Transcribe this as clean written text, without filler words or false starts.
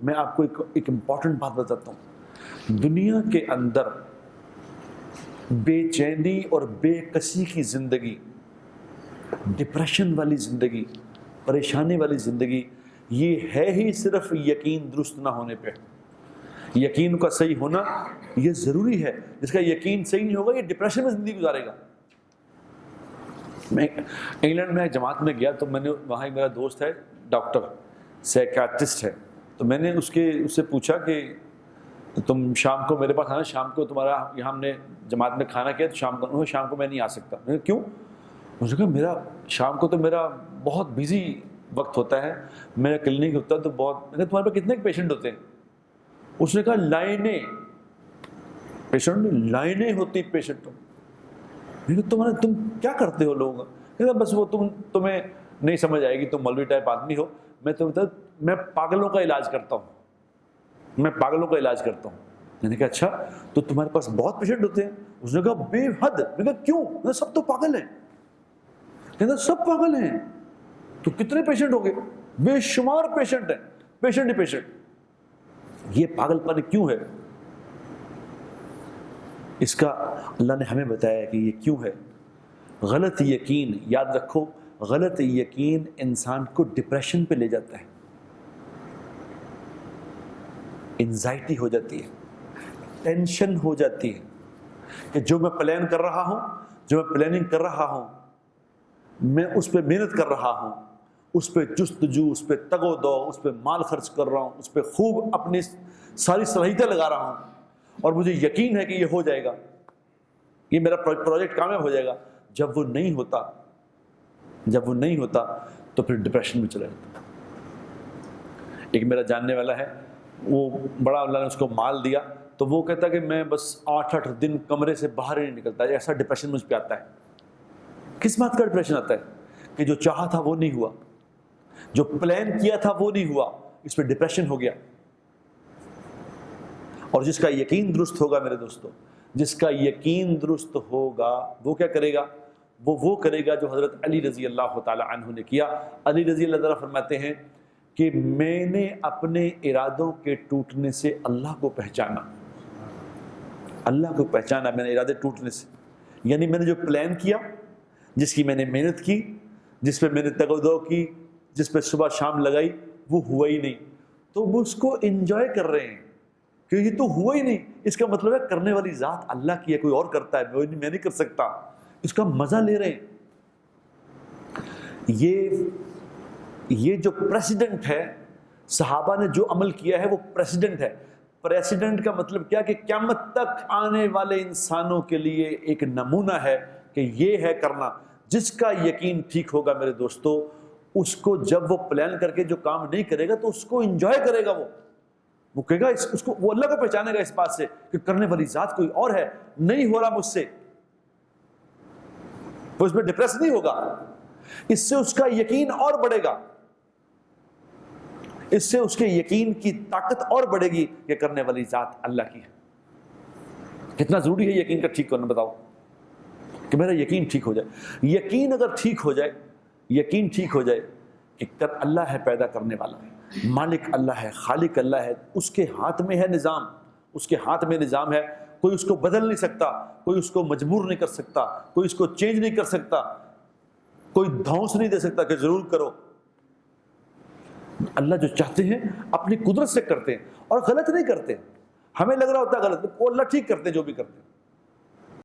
میں آپ کو ایک امپورٹنٹ بات بتاتا ہوں. دنیا کے اندر بے چینی اور بے کسی کی زندگی، ڈپریشن والی زندگی، پریشانی والی زندگی، یہ ہے ہی صرف یقین درست نہ ہونے پہ. یقین کا صحیح ہونا یہ ضروری ہے. جس کا یقین صحیح نہیں ہوگا یہ ڈپریشن میں زندگی گزارے گا. میں انگلینڈ میں جماعت میں گیا تو میں نے وہاں ایک میرا دوست ہے ڈاکٹر سائیکیٹرسٹ ہے، تو میں نے اس سے پوچھا کہ تم شام کو میرے پاس آنا، شام کو تمہارا یہاں ہم نے جماعت میں کھانا کیا تو شام کو میں نہیں آ سکتا. میں نے کیوں؟ مجھے کہا میرا شام کو تو میرا بہت بزی وقت ہوتا ہے، میرا کلینک ہوتا ہے تو بہت. میں نے کہا تمہارے پاس کتنے پیشنٹ ہوتے ہیں؟ اس نے کہا لائنیں لائنیں ہوتی پیشنٹوں. تم کیا کرتے ہو لوگوں کا؟ بس وہ تمہیں نہیں سمجھ آئے گی، تم مولوی ٹائپ آدمی ہو. میں پاگلوں کا علاج کرتا ہوں، میں پاگلوں کا علاج کرتا ہوں. میں نے کہا اچھا تو تمہارے پاس بہت پیشنٹ ہوتے ہیں؟ اس نے کہا بے حد. میں نے کہا کیوں؟ میں نے سب تو پاگل ہیں. کہتا سب پاگل ہیں تو کتنے پیشنٹ ہو گئے؟ بے شمار پیشنٹ ہیں، پیشنٹ ہی پیشنٹ. یہ پاگل پن کیوں ہے؟ اس کا اللہ نے ہمیں بتایا کہ یہ کیوں ہے. غلط یقین، یاد رکھو، غلط یقین انسان کو ڈپریشن پہ لے جاتا ہے، انزائٹی ہو جاتی ہے، ٹینشن ہو جاتی ہے کہ جو میں پلان کر رہا ہوں، جو میں پلاننگ کر رہا ہوں، میں اس پہ محنت کر رہا ہوں، اس پہ جستجو، اس پہ تگ و دو، اس پہ مال خرچ کر رہا ہوں، اس پہ خوب اپنی ساری صلاحیتیں لگا رہا ہوں اور مجھے یقین ہے کہ یہ ہو جائے گا، یہ میرا پروجیکٹ کامیاب ہو جائے گا. جب وہ نہیں ہوتا تو پھر ڈپریشن میں چلا جاتا. ایک میرا جاننے والا ہے، وہ بڑا اللہ نے اس کو مال دیا تو وہ کہتا کہ میں بس 8 دن کمرے سے باہر ہی نہیں نکلتا. ایسا ڈپریشن مجھ پہ آتا ہے. کس بات کا ڈپریشن آتا ہے؟ کہ جو چاہا تھا وہ نہیں ہوا، جو پلان کیا تھا وہ نہیں ہوا، اس پہ ڈپریشن ہو گیا. اور جس کا یقین درست ہوگا میرے دوستو، جس کا یقین درست ہوگا وہ کیا کرے گا؟ وہ کرے گا جو حضرت علی رضی اللہ تعالی عنہ نے کیا. علی رضی اللہ تعالیٰ فرماتے ہیں کہ میں نے اپنے ارادوں کے ٹوٹنے سے اللہ کو پہچانا. اللہ کو پہچانا میں نے ارادے ٹوٹنے سے، یعنی میں نے جو پلان کیا، جس کی میں نے محنت کی، جس پہ میں نے تگ و دو کی، جس پہ صبح شام لگائی، وہ ہوا ہی نہیں. تو وہ اس کو انجوائے کر رہے ہیں کہ یہ تو ہوا ہی نہیں. اس کا مطلب ہے کرنے والی ذات اللہ کی ہے، کوئی اور کرتا ہے، میں نہیں کر سکتا. اس کا مزہ لے رہے ہیں. یہ جو پریسیڈنٹ ہے، صحابہ نے جو عمل کیا ہے وہ پریسیڈنٹ ہے. پریسیڈنٹ کا مطلب کیا کہ قیامت تک آنے والے انسانوں کے لیے ایک نمونہ ہے کہ یہ ہے کرنا. جس کا یقین ٹھیک ہوگا میرے دوستو، اس کو جب وہ پلان کر کے جو کام نہیں کرے گا تو اس کو انجوائے کرے گا. وہ کہے گا اس کو، وہ اللہ کو پہچانے گا اس بات سے کہ کرنے والی ذات کوئی اور ہے، نہیں ہو رہا مجھ سے. وہ اس میں ڈپریس نہیں ہوگا. اس سے اس کا یقین اور بڑھے گا، اس سے اس کے یقین کی طاقت اور بڑھے گی کہ کرنے والی ذات اللہ کی ہے. کتنا ضروری ہے یقین کا ٹھیک کرنا، بتاؤ کہ میرا یقین ٹھیک ہو جائے. یقین اگر ٹھیک ہو جائے، یقین ٹھیک ہو جائے کہ اللہ ہے پیدا کرنے والا ہے، مالک اللہ ہے، خالق اللہ ہے، اس کے ہاتھ میں ہے نظام، اس کے ہاتھ میں نظام ہے. کوئی اس کو بدل نہیں سکتا، کوئی اس کو مجبور نہیں کر سکتا، کوئی اس کو چینج نہیں کر سکتا، کوئی دھونس نہیں دے سکتا کہ ضرور کرو. اللہ جو چاہتے ہیں اپنی قدرت سے کرتے ہیں اور غلط نہیں کرتے. ہمیں لگ رہا ہوتا ہے غلط، وہ اللہ ٹھیک کرتے جو بھی کرتے.